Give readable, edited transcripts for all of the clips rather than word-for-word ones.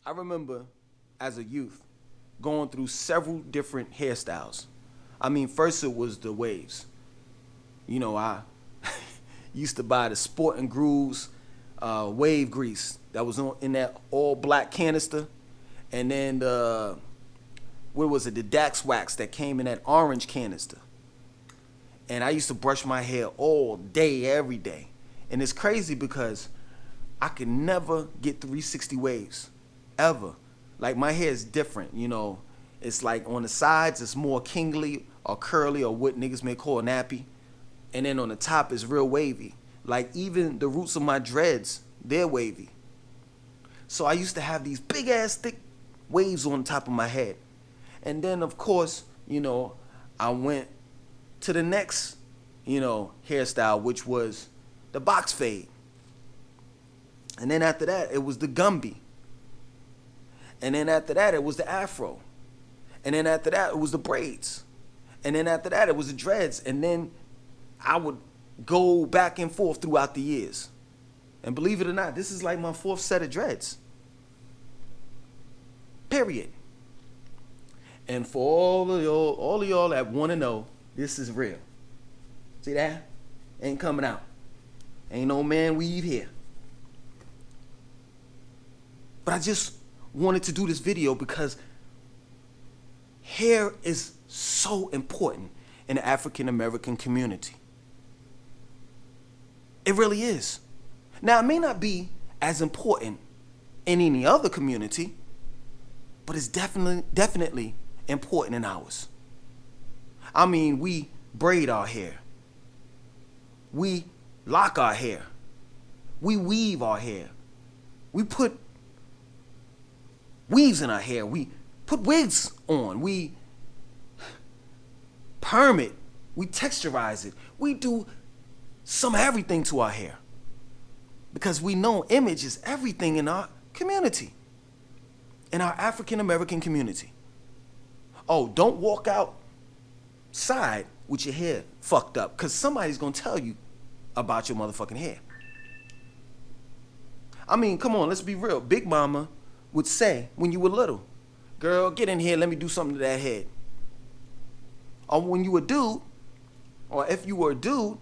I remember as a youth going through several different hairstyles. I mean, first it was the waves. You know, I used to buy the Sport and Grooves wave grease that was in that all black canister. And then what was it? The Dax wax that came in that orange canister. And I used to brush my hair all day, every day. And it's crazy because I could never get 360 waves, ever. Like, my hair is different, you know. It's like on the sides, it's more kingly or curly or what niggas may call nappy. And then on the top, it's real wavy. Like, even the roots of my dreads, they're wavy. So I used to have these big-ass thick waves on top of my head. And then, of course, you know, I went to the next, you know, hairstyle, which was the box fade. And then after that, it was the Gumby. And then after that, it was the afro. And then after that, it was the braids. And then after that, it was the dreads. And then I would go back and forth throughout the years. And believe it or not, this is like my fourth set of dreads. Period. And for all of y'all that want to know, this is real. See that? Ain't coming out. Ain't no man weave here. But I just wanted to do this video because hair is so important in the African American community. It really is. Now, it may not be as important in any other community, but it's definitely important in ours. I mean, we braid our hair. We lock our hair. We weave our hair. We put weaves in our hair. We put wigs on. We perm it. We texturize it. We do some everything to our hair. Because we know image is everything in our community. In our African American community. Oh, don't walk outside with your hair fucked up, because somebody's going to tell you about your motherfucking hair. I mean, come on, let's be real. Big Mama would say when you were little, girl, get in here, let me do something to that head. Or when you were a dude, or if you were a dude,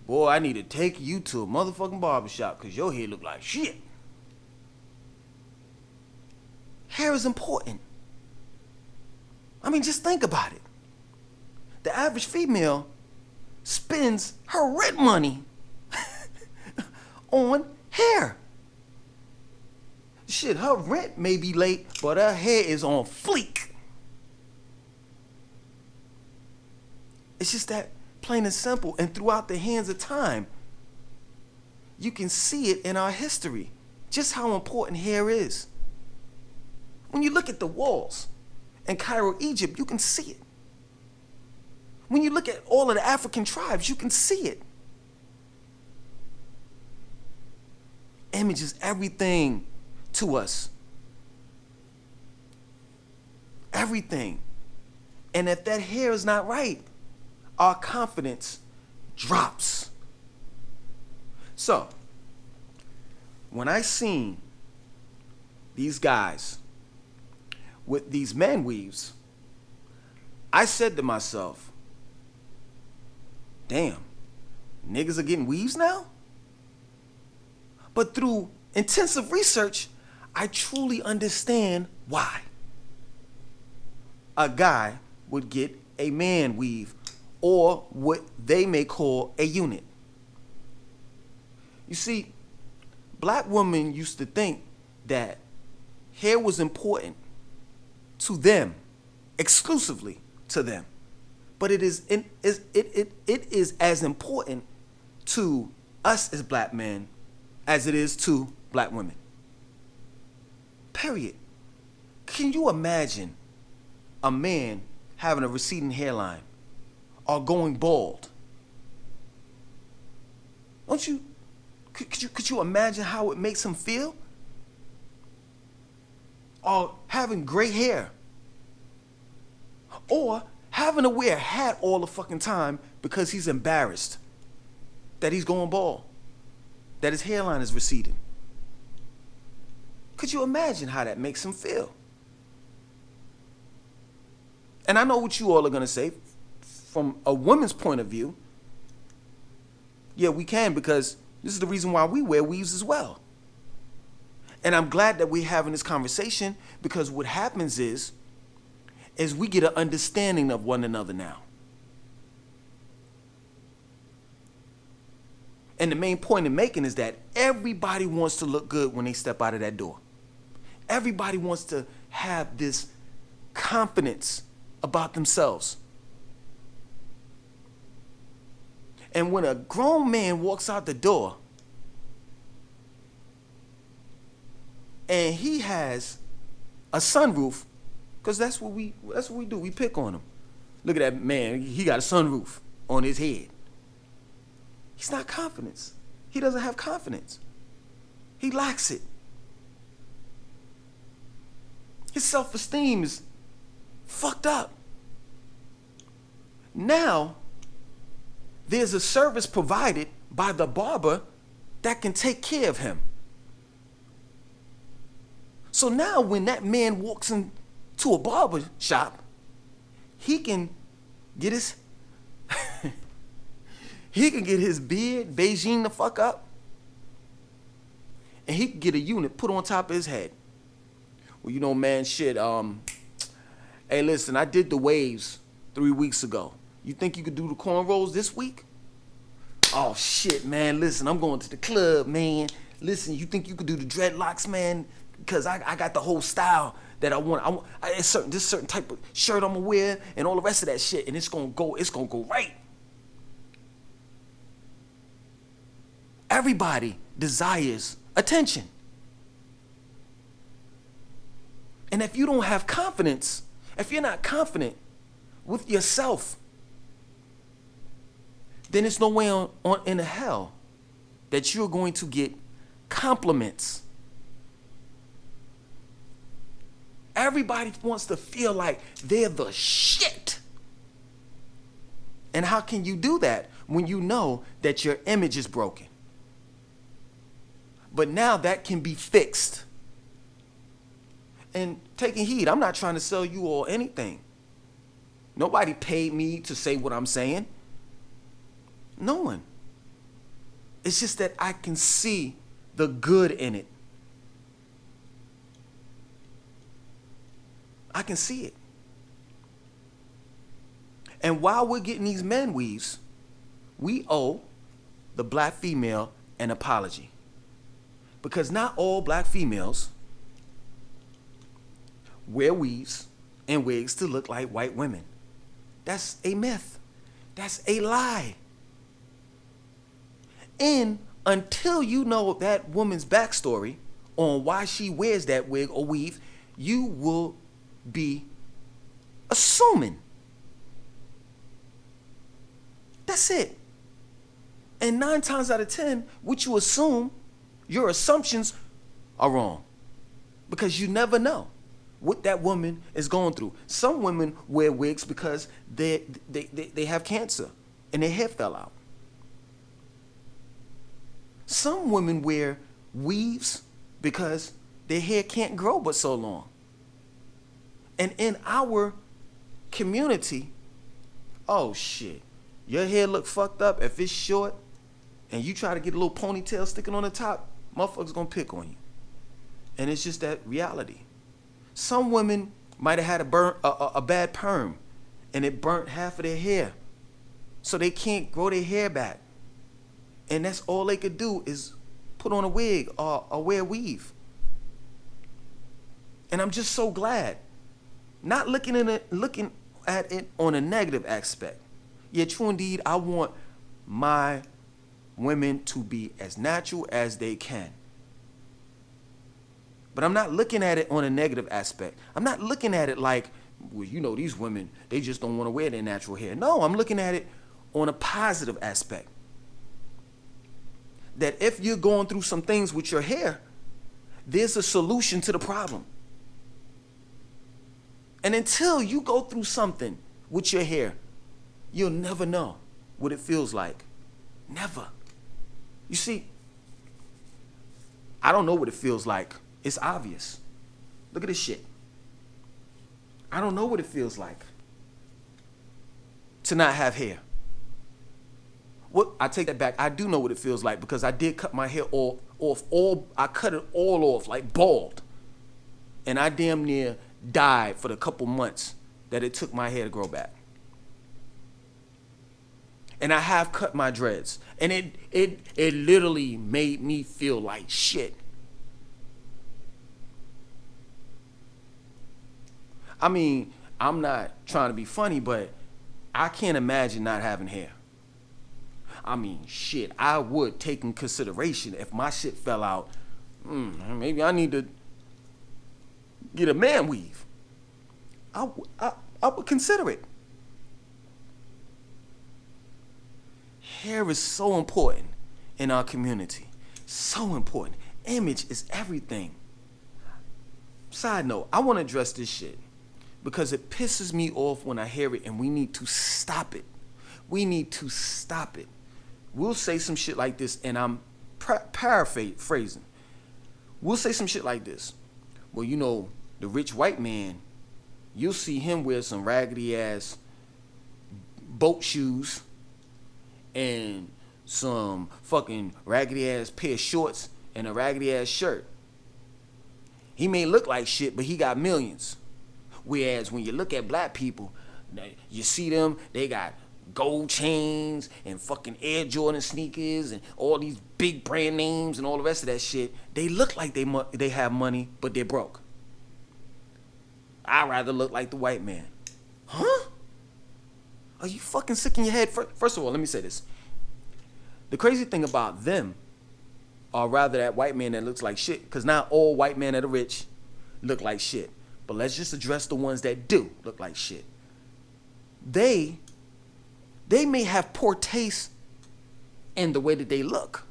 boy, I need to take you to a motherfucking barbershop because your hair look like shit. Hair is important. I mean, just think about it. The average female spends her rent money on hair. Shit, her rent may be late, but her hair is on fleek. It's just that plain and simple. And throughout the hands of time, you can see it in our history, just how important hair is. When you look at the walls in Cairo, Egypt, you can see it. When you look at all of the African tribes, you can see it. Image is everything to us. Everything. And if that hair is not right, our confidence drops. So, when I seen these guys with these man weaves, I said to myself, damn, niggas are getting weaves now? But through intensive research, I truly understand why a guy would get a man weave, or what they may call a unit. You see, black women used to think that hair was important to them, exclusively to them. But it is as important to us as black men as it is to black women. Period. Can you imagine a man having a receding hairline or going bald? Could you imagine how it makes him feel? Or having gray hair? Or having to wear a hat all the fucking time because he's embarrassed that he's going bald, that his hairline is receding? Could you imagine how that makes him feel? And I know what you all are going to say. From a woman's point of view, yeah, we can, because this is the reason why we wear weaves as well. And I'm glad that we're having this conversation, because what happens is we get an understanding of one another now. And the main point in making is that everybody wants to look good when they step out of that door. Everybody wants to have this confidence about themselves. And when a grown man walks out the door and he has a sunroof, because that's what we do. We pick on him. Look at that man. He got a sunroof on his head. He's not confident. He doesn't have confidence. He lacks it. His self-esteem is fucked up. Now, there's a service provided by the barber that can take care of him. So now when that man walks into a barber shop, he can get his beard Beijing the fuck up, and he can get a unit put on top of his head. Well, you know, man, shit, hey, listen, I did the waves 3 weeks ago. You think you could do the cornrows this week? Oh, shit, man, listen, I'm going to the club, man. Listen, you think you could do the dreadlocks, man? Because I got the whole style that I want. It's certain type of shirt I'm going to wear and all the rest of that shit, and it's going to go right. Everybody desires attention. And if you don't have confidence, if you're not confident with yourself, then it's no way in the hell that you're going to get compliments. Everybody wants to feel like they're the shit. And how can you do that when you know that your image is broken? But now that can be fixed. And taking heed, I'm not trying to sell you all anything. Nobody paid me to say what I'm saying. No one. It's just that I can see the good in it. I can see it. And while we're getting these men weaves, we owe the black female an apology. Because not all black females wear weaves and wigs to look like white women. That's a myth. That's a lie. And until you know that woman's backstory on why she wears that wig or weave, you will be assuming. That's it. And 9 times out of 10, what you assume, your assumptions are wrong. Because you never know what that woman is going through. Some women wear wigs because they have cancer and their hair fell out. Some women wear weaves because their hair can't grow but so long. And in our community, oh shit, your hair look fucked up. If it's short and you try to get a little ponytail sticking on the top, motherfuckers gonna pick on you. And it's just that reality. Some women might have had a bad perm and it burnt half of their hair, so they can't grow their hair back. And that's all they could do is put on a wig or wear a weave. And I'm just so glad. Not looking at it on a negative aspect. Yeah, true indeed, I want my women to be as natural as they can. But I'm not looking at it on a negative aspect. I'm not looking at it like, well, you know, these women, they just don't want to wear their natural hair. No, I'm looking at it on a positive aspect. That if you're going through some things with your hair, there's a solution to the problem. And until you go through something with your hair, you'll never know what it feels like. Never. You see, I don't know what it feels like It's obvious. Look at this shit. I don't know what it feels like to not have hair. What I take that back. I do know what it feels like because I did cut my hair off all. I cut it all off, like bald, and I damn near died for the couple months that it took my hair to grow back. And I have cut my dreads, and it literally made me feel like shit. I mean, I'm not trying to be funny, but I can't imagine not having hair. I mean, shit, I would take in consideration if my shit fell out. Maybe I need to get a man weave. I would consider it. Hair is so important in our community. So important. Image is everything. Side note, I want to address this shit because it pisses me off when I hear it, and we need to stop it. We need to stop it. We'll say some shit like this, and I'm paraphrasing. We'll say some shit like this. Well, you know, the rich white man, you'll see him wear some raggedy ass boat shoes and some fucking raggedy ass pair of shorts and a raggedy ass shirt. He may look like shit, but he got millions. Whereas when you look at black people, you see them, they got gold chains and fucking Air Jordan sneakers and all these big brand names and all the rest of that shit. They look like they have money, but they're broke. I'd rather look like the white man. Huh? Are you fucking sick in your head? First of all, let me say this. The crazy thing about them, or rather that white man that looks like shit, because not all white men that are rich look like shit. But let's just address the ones that do look like shit. They may have poor taste in the way that they look,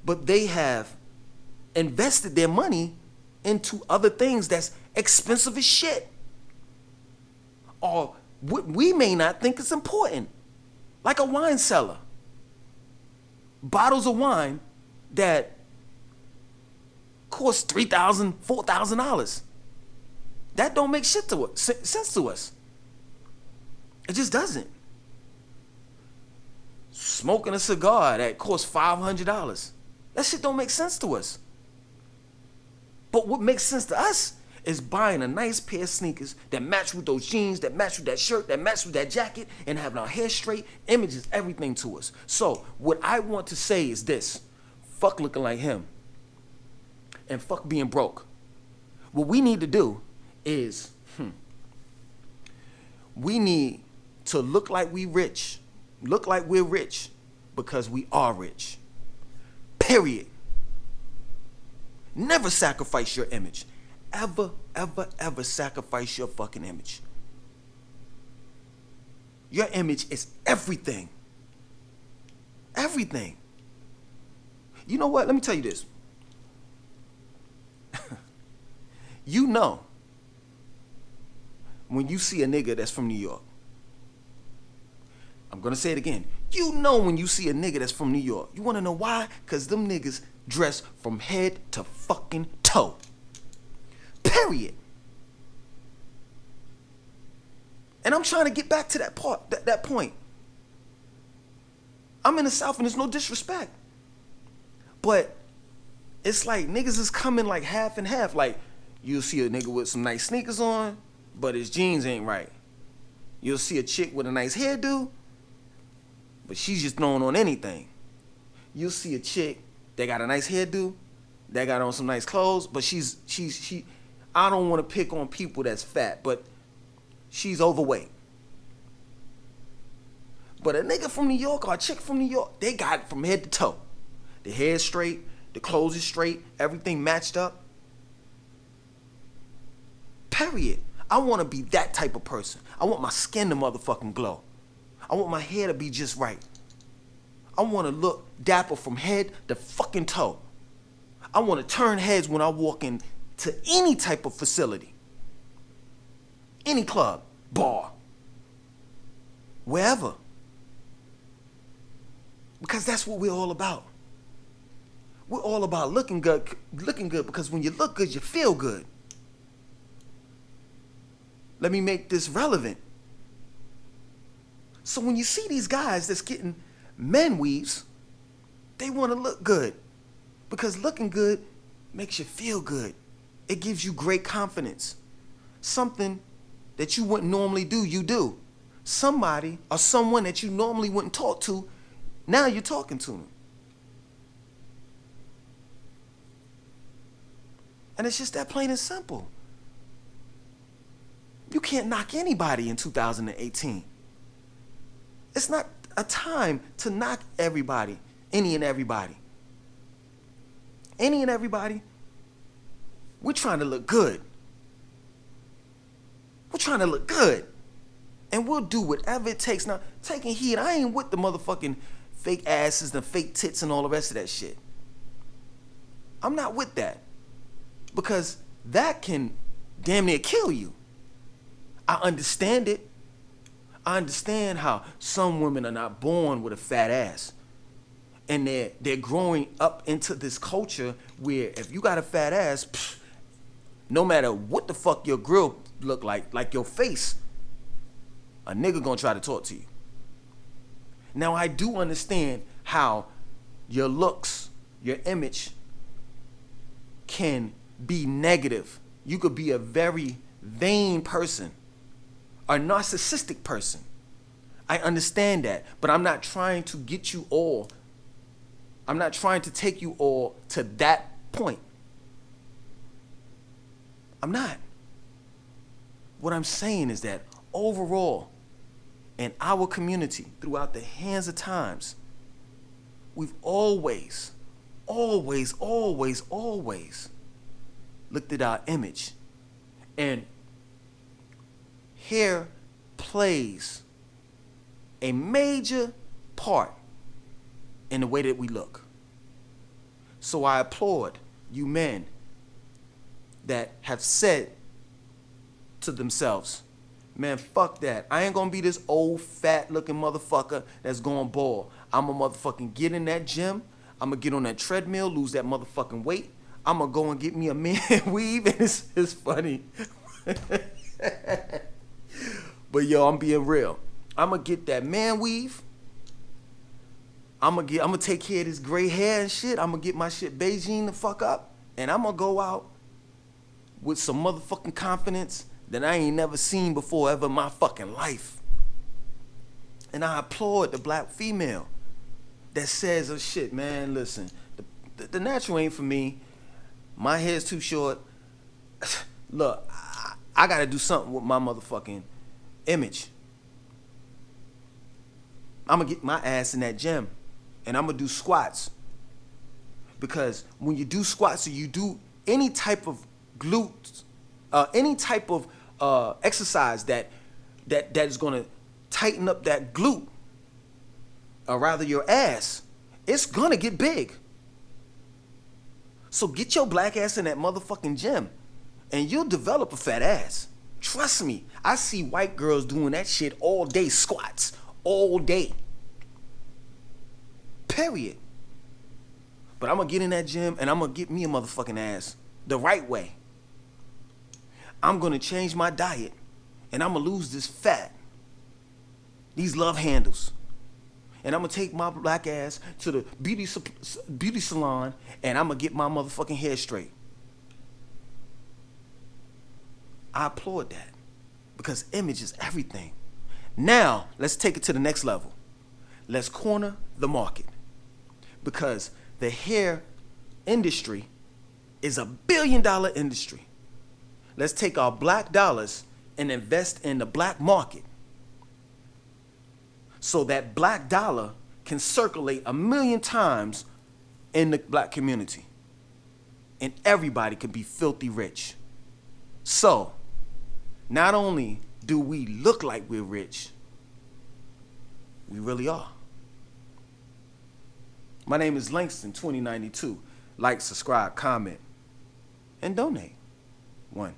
but they have invested their money into other things that's expensive as shit, or what we may not think is important, like a wine cellar. Bottles of wine that cost $3,000, $4,000. That don't make shit to us, sense to us. It just doesn't. Smoking a cigar that costs $500. That shit don't make sense to us. But what makes sense to us is buying a nice pair of sneakers that match with those jeans, that match with that shirt, that match with that jacket, and having our hair straight. Image is everything to us. So what I want to say is this. Fuck looking like him. And fuck being broke. What we need to do is, we need to look like we rich. Look like we're rich because we are rich. Period. Never sacrifice your image. Ever, ever, ever sacrifice your fucking image. Your image is everything. Everything. You know what? Let me tell you this. You know when you see a nigga that's from New York. I'm going to say it again. You know when you see a nigga that's from New York. You want to know why? Because them niggas dress from head to fucking toe. Period. And I'm trying to get back to that part, that point. I'm in the South and there's no disrespect. But it's like niggas is coming like half and half. Like you'll see a nigga with some nice sneakers on, but his jeans ain't right. You'll see a chick with a nice hairdo, but she's just throwing on anything. You'll see a chick that got a nice hairdo, that got on some nice clothes, but she I don't want to pick on people that's fat, but she's overweight. But a nigga from New York or a chick from New York, they got it from head to toe. The hair's straight, the clothes is straight, everything matched up. Period. I want to be that type of person. I want my skin to motherfucking glow. I want my hair to be just right. I want to look dapper from head to fucking toe. I want to turn heads when I walk in to any type of facility. Any club, bar, wherever. Because that's what we're all about. We're all about looking good because when you look good, you feel good. Let me make this relevant. So when you see these guys that's getting men weaves, they want to look good because looking good makes you feel good. It gives you great confidence. Something that you wouldn't normally do, you do. Somebody or someone that you normally wouldn't talk to, now you're talking to them. And it's just that plain and simple. You can't knock anybody in 2018. It's not a time to knock everybody, any and everybody. Any and everybody. We're trying to look good. We're trying to look good. And we'll do whatever it takes. Now, taking heat, I ain't with the motherfucking fake asses, the fake tits, and all the rest of that shit. I'm not with that. Because that can damn near kill you. I understand it. I understand how some women are not born with a fat ass. And they're growing up into this culture where if you got a fat ass, no matter what the fuck your grill look like your face, a nigga gonna try to talk to you. Now I do understand how your looks, your image can be negative. You could be a very vain person, a narcissistic person. I understand that, but I'm not trying to get you all. I'm not trying to take you all to that point. I'm not. What I'm saying is that overall, in our community, throughout the hands of times, we've always looked at our image. And hair plays a major part in the way that we look. So I applaud you men that have said to themselves, man, fuck that. I ain't gonna be this old fat looking motherfucker that's going bald. I'm gonna motherfucking get in that gym. I'm gonna get on that treadmill, lose that motherfucking weight. I'm gonna go and get me a man weave, and it's funny. But yo, I'm being real. I'm gonna get that man weave. I'm gonna take care of this gray hair and shit. I'm gonna get my shit Beijing the fuck up, and I'm gonna go out with some motherfucking confidence that I ain't never seen before ever in my fucking life. And I applaud the black female that says, oh shit, man, listen, the natural ain't for me. My hair's too short. Look, I gotta do something with my motherfucking image. I'm gonna get my ass in that gym and I'm gonna do squats. Because when you do squats or you do any type of glutes, any type of exercise that is gonna tighten up that glute, or rather your ass, it's gonna get big. So get your black ass in that motherfucking gym and you'll develop a fat ass. Trust me, I see white girls doing that shit all day, squats, all day. Period. But I'm gonna get in that gym and I'm gonna get me a motherfucking ass the right way. I'm gonna change my diet and I'm gonna lose this fat, these love handles. And I'm gonna take my black ass to the beauty salon and I'm gonna get my motherfucking hair straight. I applaud that because image is everything. Now, let's take it to the next level. Let's corner the market because the hair industry is $1 billion industry. Let's take our black dollars and invest in the black market so that black dollar can circulate 1 million times in the black community and everybody can be filthy rich. So, not only do we look like we're rich, we really are. My name is Langston 2092. Like, subscribe, comment, and donate. 1.